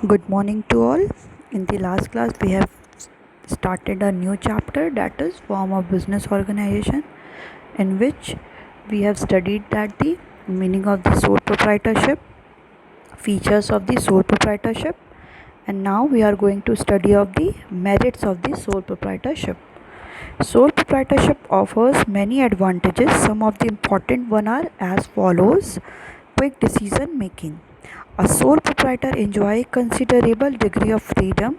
Good morning to all. In the last class, we have started a new chapter, that is form of business organization, in which we have studied that the meaning of the sole proprietorship, features of the sole proprietorship, and now we are going to study of the merits of the sole proprietorship. Sole proprietorship offers many advantages. Some of the important one are as follows: quick decision making. A sole proprietor enjoys considerable degree of freedom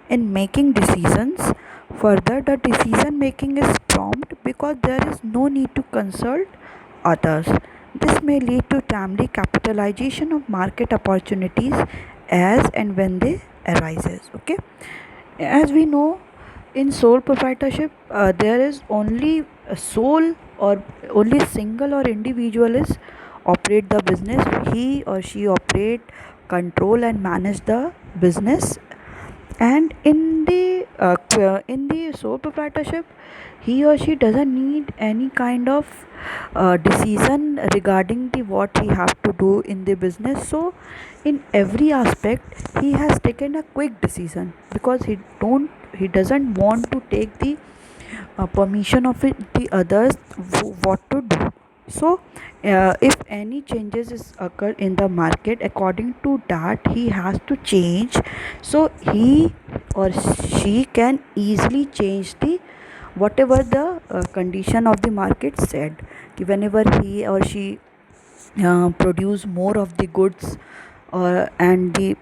in making decisions. Further, the decision making is prompt because there is no need to consult others. This may lead to timely capitalization of market opportunities as and when they arises. Okay, as we know, in sole proprietorship there is only a sole or only single or individual is operate the business. He or she operate, control and manage the business. And in the sole proprietorship, he or she doesn't need any kind of decision regarding the what he have to do in the business. So in every aspect he has taken a quick decision because he doesn't want to take the permission of the others what to do. So if any changes is occur in the market, according to that he has to change. So he or she can easily change the whatever the condition of the market said. Whenever he or she produce more of the goods and the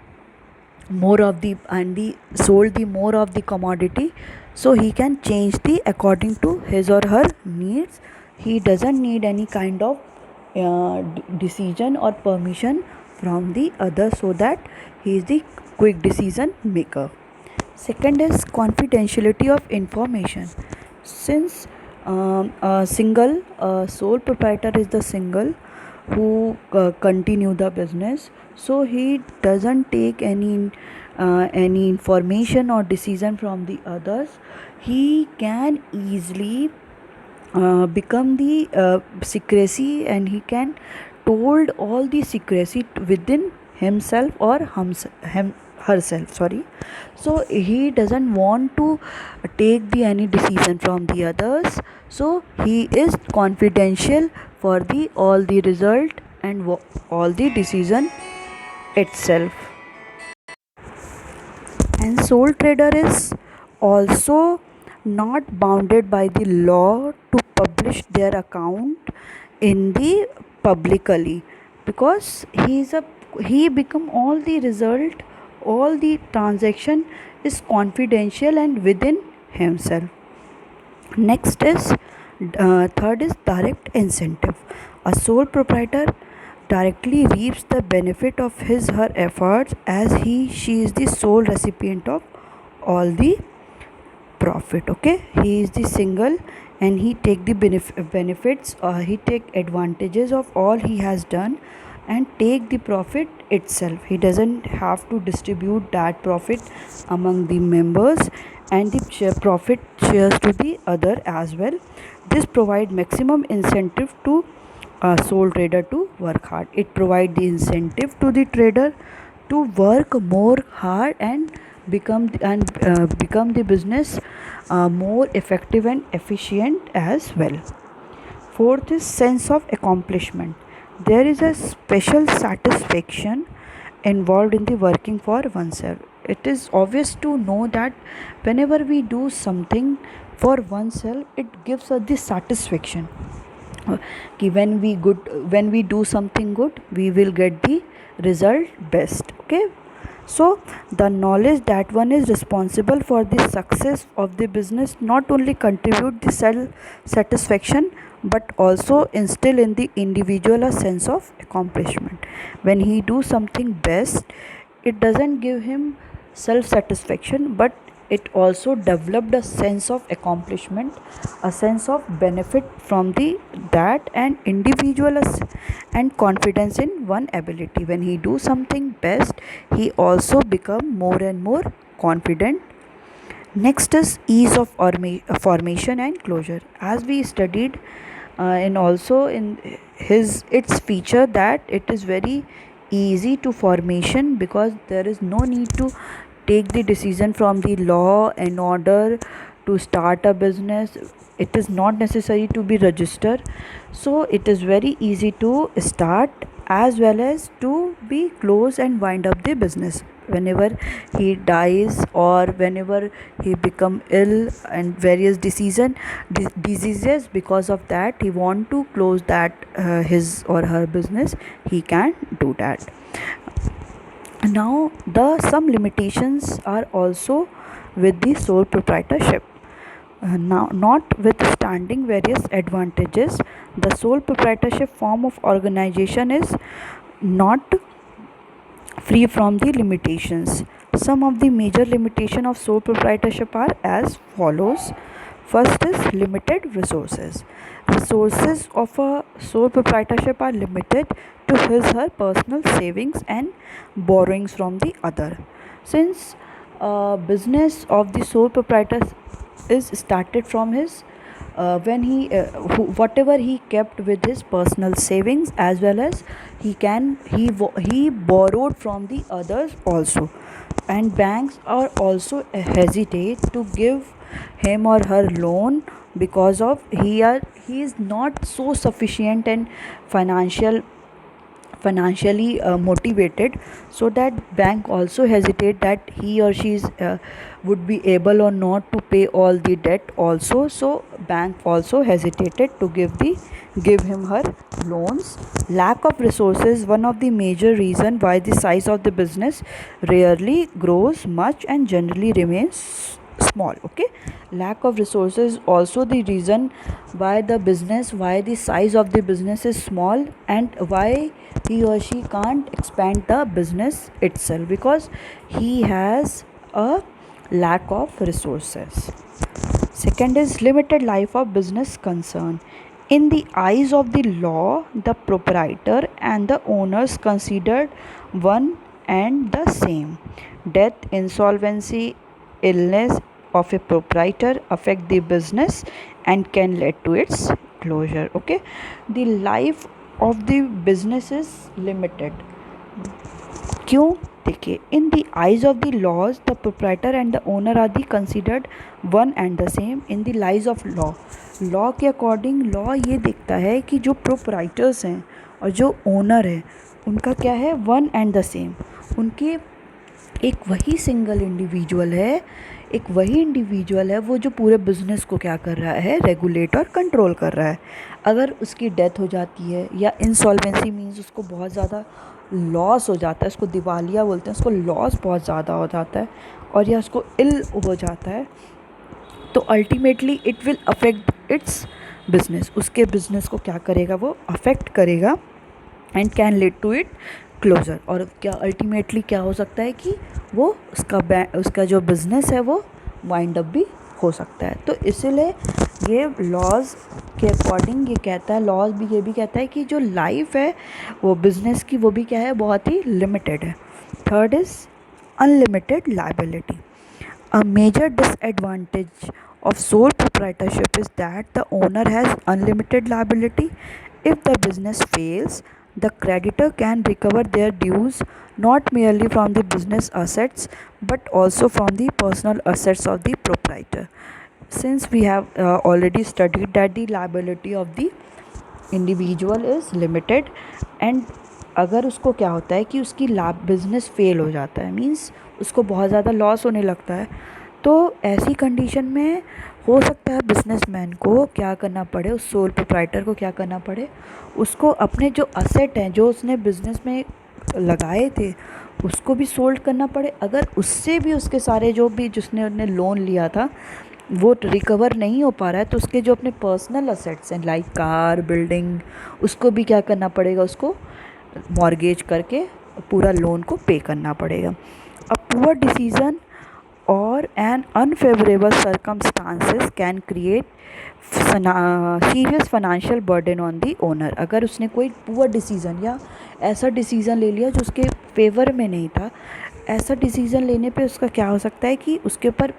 more of the and the sold the more of the commodity, so he can change the according to his or her needs. He doesn't need any kind of decision or permission from the other, so that he is the quick decision maker. Second is confidentiality of information. Since a single sole proprietor is the single who continue the business, so he doesn't take any information or decision from the others. He can easily become the secrecy, and he can told all the secrecy within himself or herself, sorry. So he doesn't want to take the any decision from the others, so he is confidential for the all the result and all the decision itself. And sole trader is also not bounded by the law to publish their account in the publicly, because he become all the result, all the transaction is confidential and within himself. Next is third is direct incentive. A sole proprietor directly reaps the benefit of his her efforts, as he she is the sole recipient of all the profit. Okay, he is the single and he take the benefits, he take advantages of all he has done and take the profit itself. He doesn't have to distribute that profit among the members, and the profit shares to the other as well. This provide maximum incentive to a sole trader to work hard. It provide the incentive to the trader to work more hard and become the business more effective and efficient as well. Fourth is sense of accomplishment. There is a special satisfaction involved in the working for oneself. It is obvious to know that whenever we do something for oneself, it gives us the satisfaction. When we do something good, we will get the result best. Okay, so the knowledge that one is responsible for the success of the business not only contribute the self satisfaction, but also instill in the individual a sense of accomplishment. When he do something best, it doesn't give him self satisfaction, but it also developed a sense of accomplishment, a sense of benefit from the that, and individual and confidence in one ability. When he do something best, he also become more and more confident. Next is ease of formation and closure. As we studied, and also in his its feature that it is very easy to formation because there is no need to take the decision from the law in order to start a business. It is not necessary to be registered, so it is very easy to start as well as to be close and wind up the business whenever he dies or whenever he become ill and various diseases. Because of that he want to close that his or her business, he can do that. Now the some limitations are also with the sole proprietorship. Now, notwithstanding various advantages, the sole proprietorship form of organization is not free from the limitations. Some of the major limitation of sole proprietorship are as follows. First is limited resources. Resources of a sole proprietorship are limited to his her personal savings and borrowings from the other. Since business of the sole proprietor is started from his when he whatever he kept with his personal savings, as well as he borrowed from the others also, and banks are also hesitate to give him or her loan because of he is not so sufficient and financial financially motivated, so that bank also hesitate that he or she is would be able or not to pay all the debt also. So bank also hesitated to give him her loans. Lack of resources, one of the major reason why the size of the business rarely grows much and generally remains small. Okay, lack of resources also the reason why the size of the business is small, and why he or she can't expand the business itself, because he has a lack of resources. Second is limited life of business concern. In the eyes of the law, the proprietor and the owners considered one and the same. Death, insolvency, illness of a proprietor affect the business and can lead to its closure. Okay, the life of the business is limited. क्यों? देखिए, in the eyes of the laws the proprietor and the owner are the considered one and the same in the eyes of law. Law के according law ये देखता है कि जो proprietors हैं और जो ओनर है उनका क्या है, वन एंड द सेम. उनके एक वही सिंगल इंडिविजुअल है, एक वही इंडिविजुअल है वो जो पूरे बिज़नेस को क्या कर रहा है, रेगुलेट और कंट्रोल कर रहा है. अगर उसकी डेथ हो जाती है या इंसॉल्वेंसी मीन्स उसको बहुत ज़्यादा लॉस हो जाता है, उसको दिवालिया बोलते हैं, उसको लॉस बहुत ज़्यादा हो जाता है, और या उसको इल हो जाता है, तो ultimately it will affect its business. उसके बिजनेस को क्या करेगा, वो अफेक्ट करेगा and can lead to it closure. और क्या अल्टीमेटली क्या हो सकता है कि वो उसका जो बिज़नेस है वो वाइंड अप भी हो सकता है. तो इसीलिए ये लॉज के अकॉर्डिंग ये कहता है, लॉज भी ये भी कहता है कि जो लाइफ है वो बिज़नेस की वो भी क्या है, बहुत ही लिमिटेड है. Third is unlimited liability. A major disadvantage of sole proprietorship is that the owner has unlimited liability. If the business fails, the creditor can recover their dues not merely from the business assets but also from the personal assets of the proprietor. Since we have already studied that the liability of the individual is limited, and अगर उसको क्या होता है कि उसकी business fail हो जाता है, मींस उसको बहुत ज़्यादा लॉस होने लगता है, तो ऐसी कंडीशन में हो सकता है बिजनेसमैन को क्या करना पड़े, उस सोल प्रोप्राइटर को क्या करना पड़े, उसको अपने जो असेट हैं जो उसने बिज़नेस में लगाए थे उसको भी सोल्ड करना पड़े. अगर उससे भी उसके सारे जो भी जिसने लोन लिया था वो रिकवर नहीं हो पा रहा है, तो उसके जो अपने पर्सनल असेट्स हैं लाइक कार, बिल्डिंग, उसको भी क्या करना पड़ेगा, उसको मॉर्गेज करके पूरा लोन को पे करना पड़ेगा. अ पुअर डिसीजन और an unfavourable circumstances can create serious financial burden on the owner. अगर उसने कोई पुअर डिसीज़न या ऐसा डिसीज़न ले लिया जो उसके फेवर में नहीं था, ऐसा डिसीज़न लेने पे उसका क्या हो सकता है कि उसके ऊपर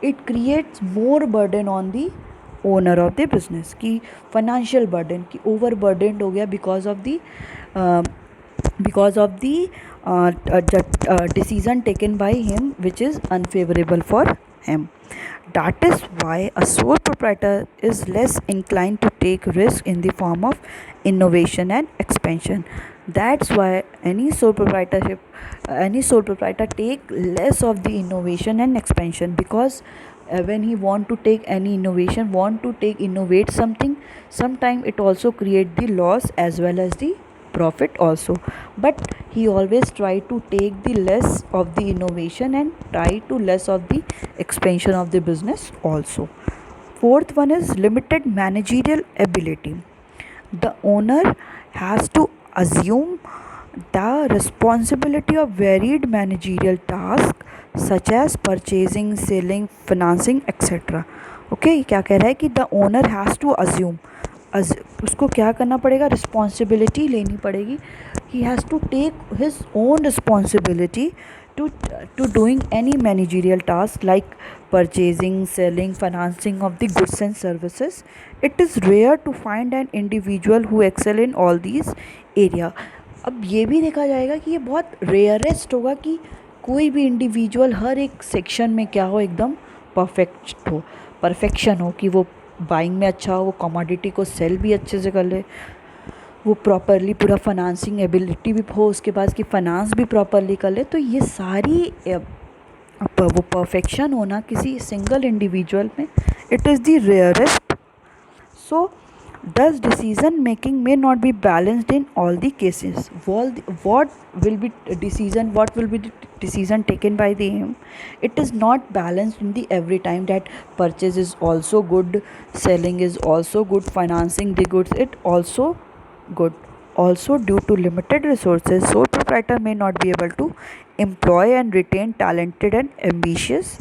it creates more burden on the owner of the business, की फाइनेंशियल बर्डन की ओवर बर्डनड हो गया because of the because of the decision taken by him which is unfavorable for him. That is why a sole proprietor is less inclined to take risk in the form of innovation and expansion. That's why any sole proprietor take less of the innovation and expansion, because when he want to take any innovation, want to take innovate something, sometime it also create the loss as well as the profit also. But he always try to take the less of the innovation and try to less of the expansion of the business also. Fourth one is limited managerial ability. The owner has to assume the responsibility of varied managerial tasks such as purchasing, selling, financing, etc. Okay, क्या कह रहा है कि the owner has to assume, उसको क्या करना पड़ेगा, responsibility लेनी पड़ेगी. He has to take his own responsibility to doing any managerial task like purchasing, selling, financing of the goods and services. It is rare to find an individual who excel in all these area. अब ये भी देखा जाएगा कि ये बहुत rarest होगा कि कोई भी इंडिविजुअल हर एक सेक्शन में क्या हो, एकदम परफेक्शन हो, कि वो बाइंग में अच्छा हो, वो कमोडिटी को सेल भी अच्छे से कर ले, वो प्रॉपरली पूरा फाइनेंसिंग एबिलिटी भी हो, उसके पास कि फाइनेंस भी प्रॉपरली कर ले. तो ये सारी वो परफेक्शन होना किसी सिंगल इंडिविजुअल में, it is the rarest. So thus decision making may not be balanced in all the cases. What will be the decision taken by the him, it is not balanced in the every time that purchase is also good, selling is also good, financing the goods it also good. Also, due to limited resources, sole proprietor may not be able to employ and retain talented and ambitious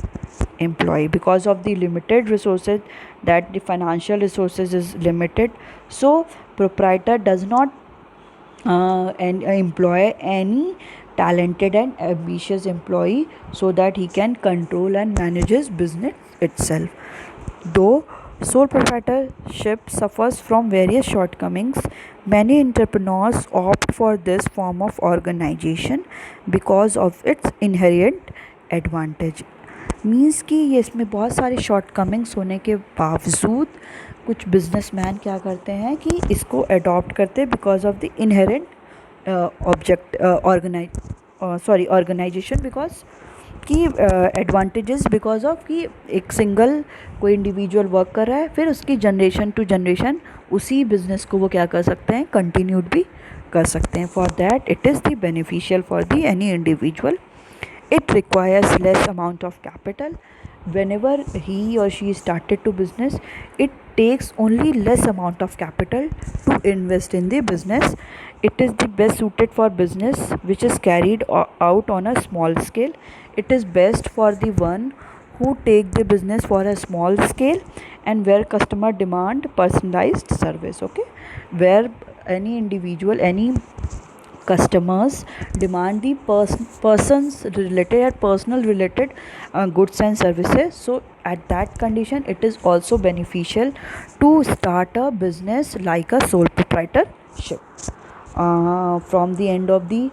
employee because of the limited resources, that the financial resources is limited. So proprietor does not employ any talented and ambitious employee so that he can control and manage his business itself. Though sole proprietorship suffers from various shortcomings, many entrepreneurs opt for this form of organization because of its inherent advantage. Means कि ये इसमें बहुत सारे shortcomings होने के बावजूद कुछ businessman क्या करते हैं कि इसको अडॉप्ट करते हैं because of the inherent organisation, because कि एडवांटेजेस बिकॉज ऑफ कि एक सिंगल कोई इंडिविजुअल वर्क कर रहा है, फिर उसकी जनरेशन टू जनरेशन उसी बिज़नेस को वो क्या कर सकते हैं, कंटिन्यूड भी कर सकते हैं. For that it is the beneficial for the any individual. It requires less amount of capital. Whenever he or she started to business, it takes only less amount of capital to invest in the business. It is the best suited for business which is carried out on a small scale. It is best for the one who take the business for a small scale and where customer demand personalized service. Okay, where any individual, any customers demand the persons related or personal related goods and services. So at that condition it is also beneficial to start a business like a sole proprietorship. From the end of the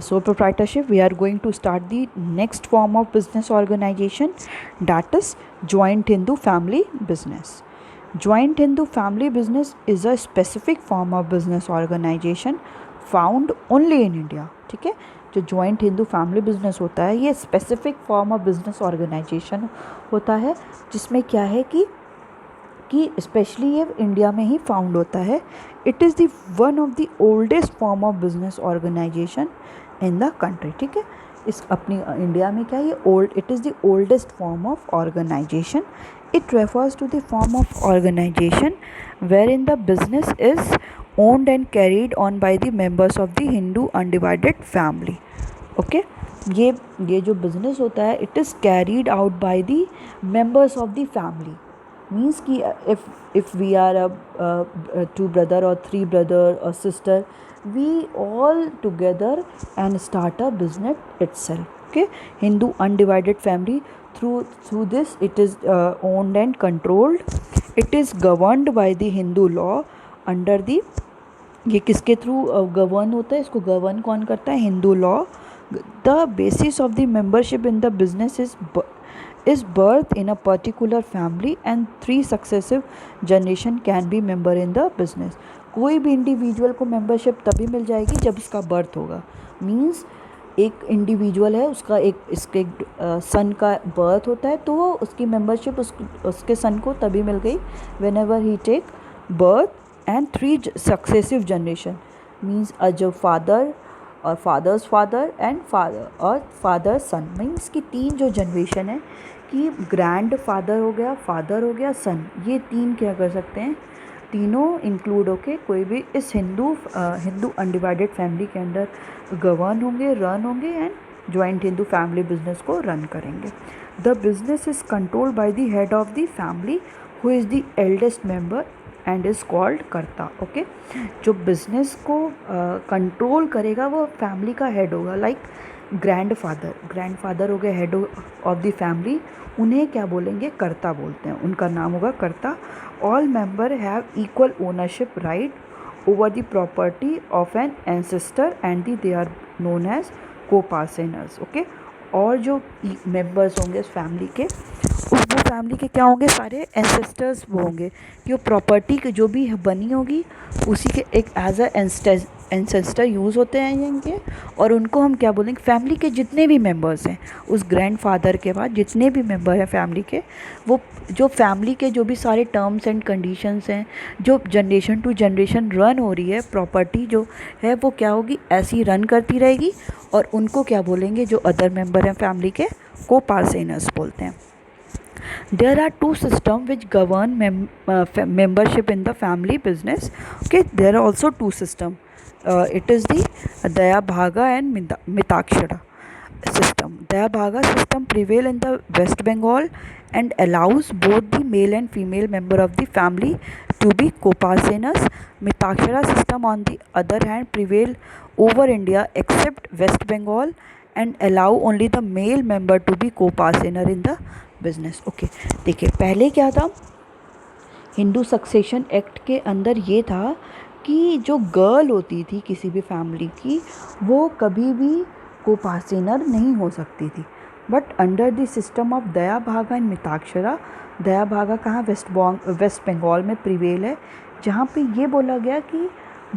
sole proprietorship, we are going to start the next form of business organization, that is joint Hindu family business. Joint Hindu family business is a specific form of business organization found only in India. ठीक है, जो joint Hindu family business होता है ये specific form of business organisation होता है, जिसमें क्या है कि स्पेशली ये इंडिया में ही फाउंड होता है. It is the one of the oldest form of business organisation in the country. ठीक है, इस अपनी इंडिया में क्या है, ये it is the oldest form of organisation. It refers to the form of organization wherein the business is owned and carried on by the members of the Hindu undivided family. Okay, ये जो business होता है it is carried out by the members of the family. Means कि if we are a two brother or three brother or sister, we all together and start a business itself. Okay, Hindu undivided family. Through this it is owned and controlled. It is governed by the Hindu law under the ये किसके through govern होता है, इसको govern कौन करता है, Hindu law. The basis of the membership in the business is birth in a particular family and 3 successive generation can be member in the business. कोई भी इंडिविजुअल को मेंबरशिप तभी मिल जाएगी जब उसका बर्थ होगा। मीन्स एक इंडिविजुअल है, उसका इसके सन का बर्थ होता है, तो वो उसकी मेंबरशिप उसके सन को तभी मिल गई whenever he take birth and 3 successive generation. Means जो फादर और फादर्स फादर एंड फादर और फादर सन, मीन्स कि 3 जो जनरेशन है कि ग्रैंड फादर हो गया सन, ये 3 क्या कर सकते हैं, तीनों इंक्लूड होके कोई भी इस हिंदू अनडिवाइडेड फैमिली के अंदर गवर्न होंगे, रन होंगे and joint Hindu family business को रन करेंगे। The business is controlled by the head of the family who is the eldest member and is called कर्ता। ओके, जो बिजनेस को कंट्रोल करेगा वो फैमिली का हेड होगा, लाइक ग्रैंडफादर हो गए हेड ऑफ द फैमिली, उन्हें क्या बोलेंगे, कर्ता बोलते हैं, उनका नाम होगा karta. All member have equal ownership right over the property of an ancestor and they are known as coparceners. Okay, और जो मेंबर्स होंगे इस फैमिली के, वो फैमिली के क्या होंगे, सारे एंसेस्टर्स वो होंगे कि वो प्रॉपर्टी की जो भी बनी होगी उसी के एक एज अ एंसेस्टर यूज़ होते हैं इनके, और उनको हम क्या बोलेंगे, फैमिली के जितने भी मेंबर्स हैं, उस ग्रैंडफादर के बाद जितने भी मेंबर हैं फैमिली के, वो जो फैमिली के जो भी सारे टर्म्स एंड कंडीशंस हैं, जो जनरेशन टू जनरेशन रन हो रही है, प्रॉपर्टी जो है वो क्या होगी, ऐसी रन करती रहेगी, और उनको क्या बोलेंगे, जो अदर मेंबर हैं फैमिली के, को पार्सेनर्स बोलते हैं। There are 2 systems which govern membership in the family business. Okay, there are also 2 systems. It is the Daya Bhaga and Mitakshara system. Daya Bhaga system prevail in the West Bengal and allows both the male and female member of the family to be co-parceners. Mitakshara system on the other hand prevail over India except West Bengal and allow only the male member to be co-parcener in the business. Okay, देखिए पहले क्या था, Hindu succession act के अंदर ये था कि जो गर्ल होती थी किसी भी फैमिली की, वो कभी भी कोपार्सेनर नहीं हो सकती थी। But under the system of Dayabhaga and Mitakshara, दया भागा कहाँ, वेस्ट बंगाल में प्रिवेल है, जहाँ पे ये बोला गया कि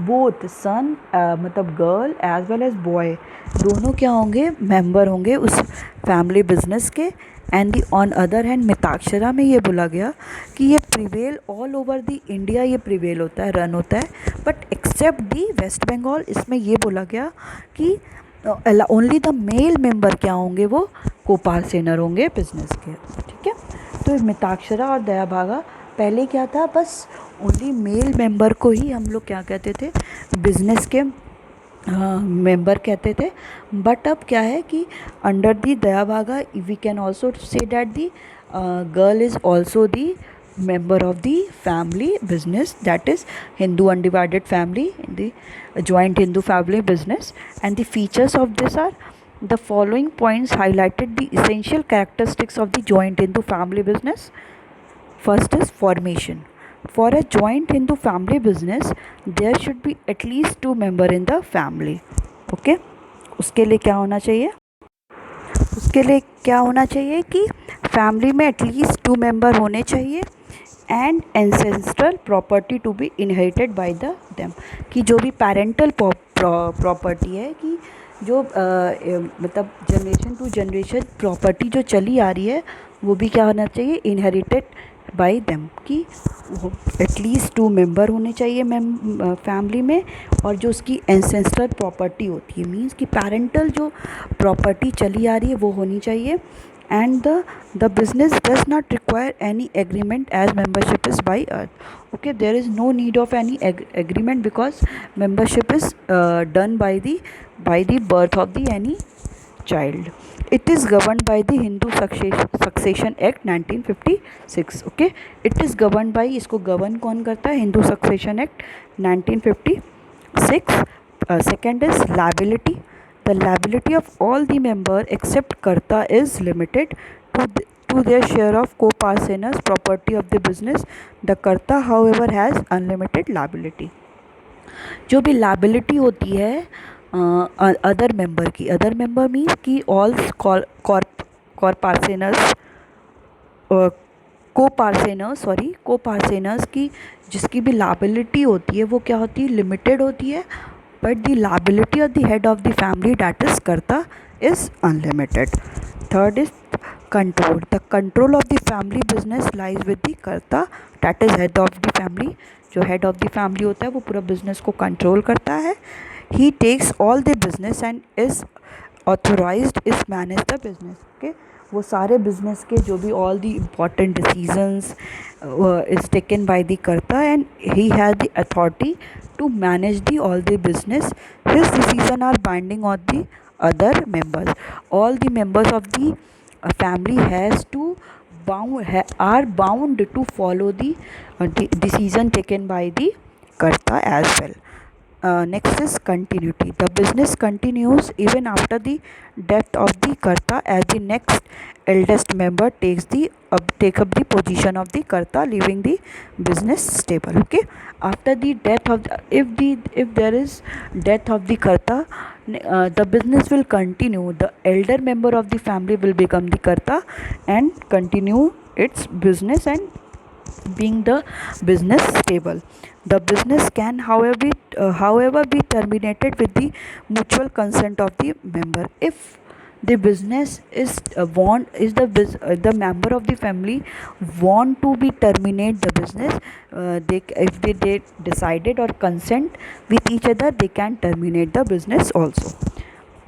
बोथ सन मतलब girl as well as boy दोनों क्या होंगे, मेंबर होंगे उस फैमिली बिजनेस के। And the on other hand Mitakshara में ये बोला गया कि ये prevail all over the India, ये प्रिवेल होता है, रन होता है, but except the West Bengal, इसमें ये बोला गया कि ओनली द मेल मेंबर क्या होंगे, वो कोपार्सेनर होंगे बिजनेस के। ठीक है, तो मिताक्षरा और दया भागा पहले क्या था, बस ओनली मेल मेंबर को ही हम लोग क्या कहते थे, बिजनेस के मेंबर कहते थे। बट अब क्या है कि under the Dayabhaga we can also say that the girl is also the member of the family business, that is Hindu undivided family in the joint Hindu family business. And the features of this are the following points highlighted the essential characteristics of the joint Hindu family business. First is formation. For a joint Hindu family business there should be at least 2 member in the family. Okay, उसके लिए क्या होना चाहिए, उसके लिए क्या होना चाहिए कि फैमिली में एटलीस्ट 2 मेंबर होने चाहिए and ancestral property to be inherited by the them, कि जो भी पेरेंटल प्रॉपर्टी है, कि जो मतलब जनरेशन टू जनरेशन प्रॉपर्टी जो चली आ रही है वो भी क्या होना चाहिए, इनहेरिटेड बाय देम, कि एटलीस्ट 2 मेंबर होने चाहिए फैमिली में, और जो उसकी एंसेस्ट्रल प्रॉपर्टी होती है, मींस कि पेरेंटल जो प्रॉपर्टी चली आ रही है वो होनी चाहिए। And the business does not require any agreement as membership is by earth. Okay, there is no need of any agreement because membership is done by the birth of the any child. It is governed by the Hindu Succession Act 1956. Okay, it is governed by, इसको govern कौन करता है, Hindu Succession Act 1956. Second is liability. The liability of all the member except Karta is limited to their share of co-parceners property of the business. The Karta, however, has unlimited liability. जो भी liability होती है other member की, other member means कि all कॉरपार्सेनर्स, को पार्सेनर्स की जिसकी भी लाइबिलिटी होती है वो क्या होती है, लिमिटेड होती है, but the liability of the head of the family that is karta is unlimited. Third is control. The control of the family business lies with the karta that is head of the family. जो head of the family होता है वो पूरा business को control करता है. He takes all the business and is authorised is manage the business. Okay, वो सारे बिजनेस के जो भी all the important decisions is taken by the karta and he has the authority to manage the all the business. His decision are binding on the other members. All the members of the family has to are bound to follow the decision taken by the karta as well. Next is continuity. The business continues even after the death of the karta, as the next eldest member take up the position of the karta, leaving the business stable. Okay, after the death of if there is death of the karta, the business will continue. The elder member of the family will become the karta and continue its business and being the business stable. The business can however be terminated with the mutual consent of the member. If the business is the member of the family want to be terminate the business, if they decided or consent with each other, they can terminate the business also.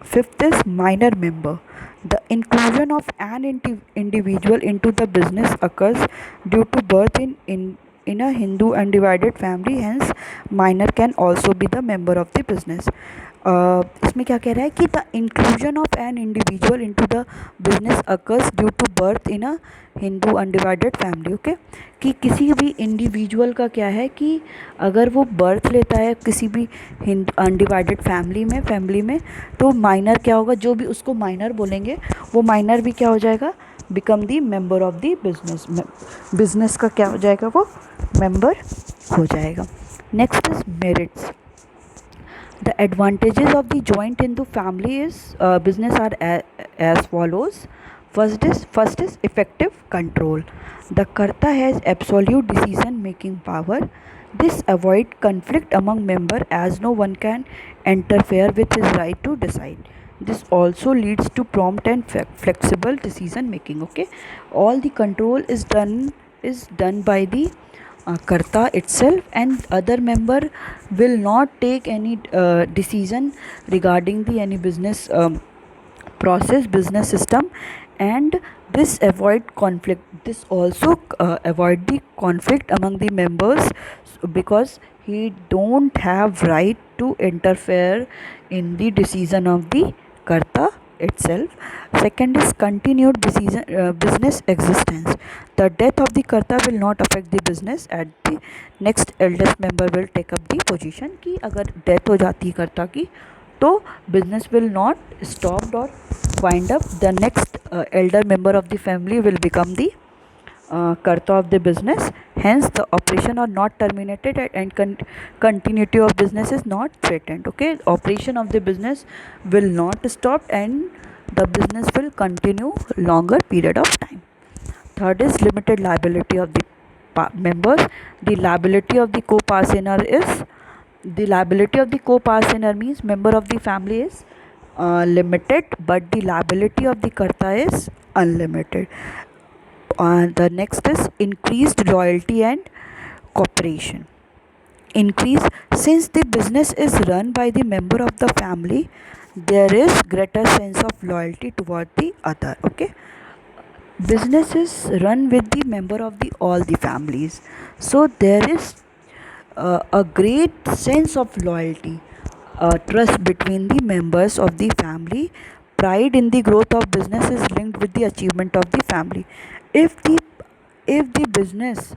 Fifth is minor member. The inclusion of an individual into the business occurs due to birth in a Hindu undivided family, hence minor can also be the member of the business. इसमें क्या कह रहा है कि the inclusion of an individual into the business occurs due to birth in a Hindu undivided family. Okay, कि किसी भी individual का क्या है कि अगर वो बर्थ लेता है किसी भी अनडिवाइडेड फैमिली में तो माइनर क्या होगा, जो भी उसको माइनर बोलेंगे वो माइनर भी क्या हो जाएगा, become the member of the business का क्या हो जाएगा, वो मेंबर हो जाएगा. Next is merits. The advantages of the joint Hindu family is business are as follows. First is effective control. The karta has absolute decision making power. This avoid conflict among member as no one can interfere with his right to decide. This also leads to prompt and flexible decision making. Okay, all the control is done by the karta itself, and other member will not take any decision regarding the any business process, business system, and this avoid conflict. This also avoid the conflict among the members because he don't have right to interfere in the decision of the karta itself. Second is continued business existence. The death of the karta will not affect the business at the next eldest member will take up the position. कि अगर death हो जाती है कर्ता की तो business will not stop or wind up. The next elder member of the family will become the karta of the business. Hence the operation are not terminated and continuity of business is not threatened. Okay, operation of the business will not stop and the business will continue longer period of time. Third is limited liability of the members. The liability of the co-partner is the liability of the co-partner means member of the family is limited, but the liability of the karta is unlimited. The next is increased loyalty and cooperation. Increase, since the business is run by the member of the family, there is greater sense of loyalty toward the other. Okay, business is run with the member of the all the families, so there is a great sense of loyalty, trust between the members of the family. Pride in the growth of business is linked with the achievement of the family. If the if the business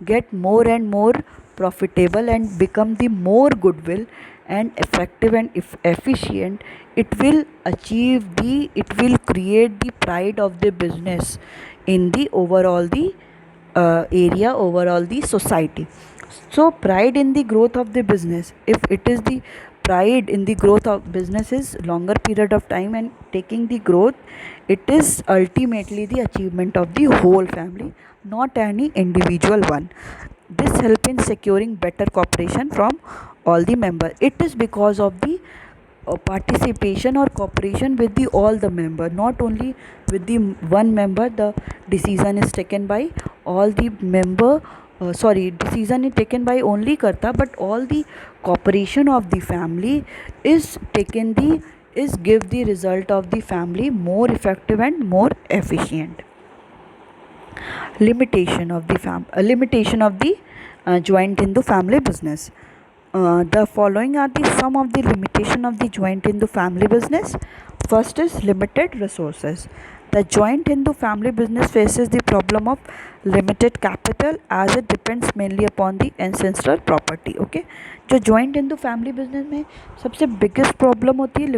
get more and more profitable and become the more goodwill and effective and efficient, it will create the pride of the business in the overall the area, overall the society. So pride in the growth of the business, if it is the pride in the growth of business is longer period of time and taking the growth, it is ultimately the achievement of the whole family, not any individual one. This help in securing better cooperation from all the members. It is because of the participation or cooperation with the all the member, not only with the one member. The decision is taken by all the member, decision is taken by only karta, but all the cooperation of the family is taken the is give the result of the family more effective and more efficient. Limitation of the joint in the family business. The following are the some of the limitation of the joint Hindu family business. First is limited resources. The joint Hindu family business faces the problem of limited capital as it depends mainly upon the ancestral property. Okay, जो joint Hindu family business में सबसे biggest problem होती है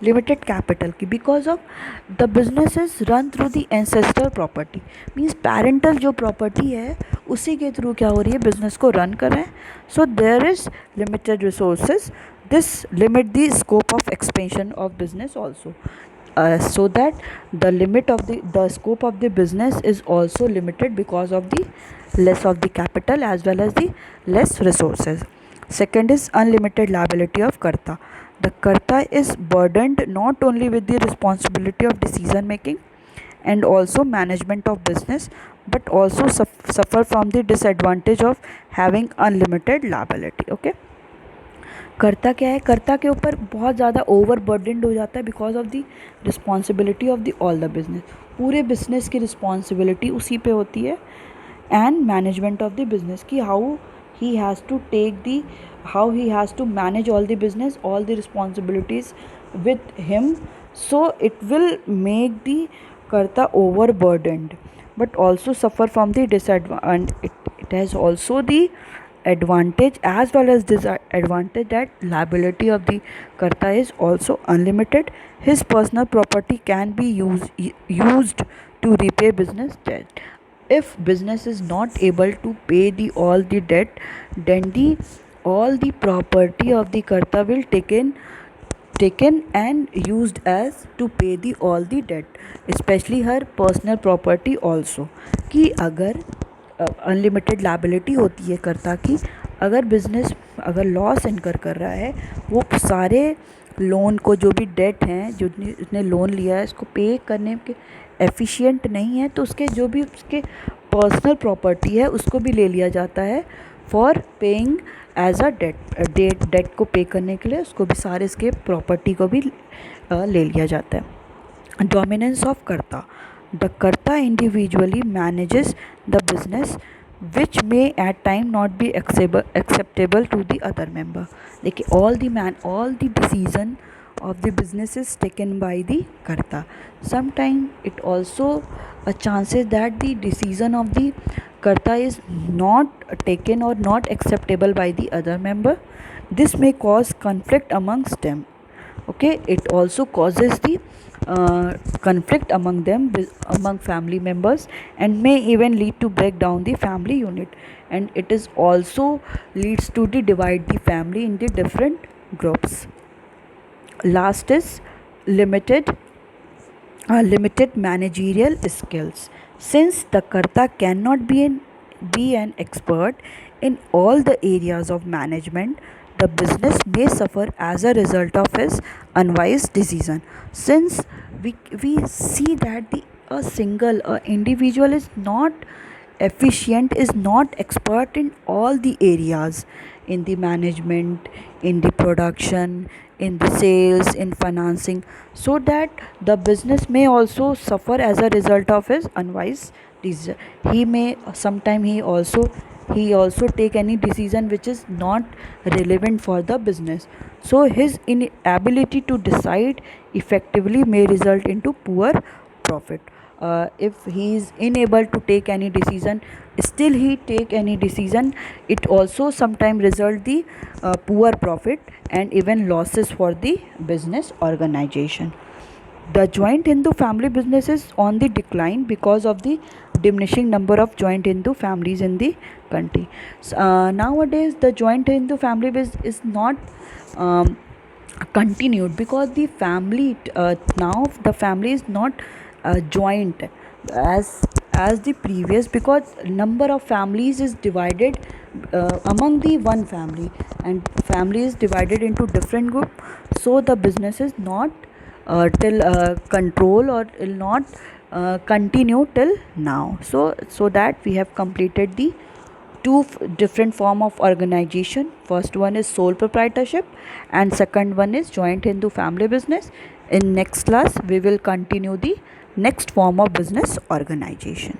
limited capital की, because of the business is run through the ancestral property, means parental जो property है उसी के थ्रू क्या हो रही है, business को run कर रहे हैं. So there is limited resources. This limit the scope of expansion of business also. So that the limit of the scope of the business is also limited because of the less of the capital as well as the less resources. Second is unlimited liability of karta. The karta is burdened not only with the responsibility of decision making and also management of business, but also suffer from the disadvantage of having unlimited liability. Okay, कर्ता क्या है, कर्ता के ऊपर बहुत ज़्यादा over burdened हो जाता है because of the responsibility of the all the business. पूरे बिजनेस की रिस्पॉन्सिबिलिटी उसी पे होती है and management of the business की how he has to take the how he has to manage all the business, all the responsibilities with him. So it will make the karta overburdened, but also suffer from the disadvantage. It has also the advantage as well as disadvantage that liability of the karta is also unlimited. His personal property can be used to repay business debt. If business is not able to pay the all the debt, then the all the property of the karta will taken and used as to pay the all the debt, especially her personal property also. कि अगर unlimited liability होती है कर्ता की, अगर business अगर loss इनकर कर रहा है, वो सारे लोन को जो भी डेट हैं जो उसने लोन लिया है इसको पे करने के एफिशिएंट नहीं है, तो उसके जो भी उसके पर्सनल प्रॉपर्टी है उसको भी ले लिया जाता है for paying as a debt को पे करने के लिए उसको भी सारे इसके प्रॉपर्टी को भी ले लिया जाता है. डोमिनेंस ऑफ कर्ता. The karta individually manages the business, which may at time not be acceptable to the other member. देखिए all the decision of the business is taken by the karta. Sometimes it also a chances that the decision of the karta is not taken or not acceptable by the other member. This may cause conflict amongst them. Okay, it also causes the conflict among them, among family members, and may even lead to break down the family unit, and it is also leads to the divide the family in the different groups. Last is limited managerial skills. Since the karta cannot be an expert in all the areas of management, the business may suffer as a result of his unwise decision. Since we see that a single individual is not efficient, is not expert in all the areas, in the management, in the production, in the sales, in financing, so that the business may also suffer as a result of his unwise decision. He may sometime he also take any decision which is not relevant for the business, so his inability to decide effectively may result into poor profit. If he is unable to take any decision, still he take any decision, it also sometimes result the poor profit and even losses for the business organization. The joint Hindu family business is on the decline because of the diminishing number of joint Hindu families in the country. Nowadays, the joint Hindu family is not um, continued because the family now the family is not joint as the previous, because number of families is divided among the one family, and family is divided into different group. So the business is not till control, or will not continue till now. So that we have completed the two different form of organization. First one is sole proprietorship, and second one is joint Hindu family business. In next class we will continue the next form of business organization.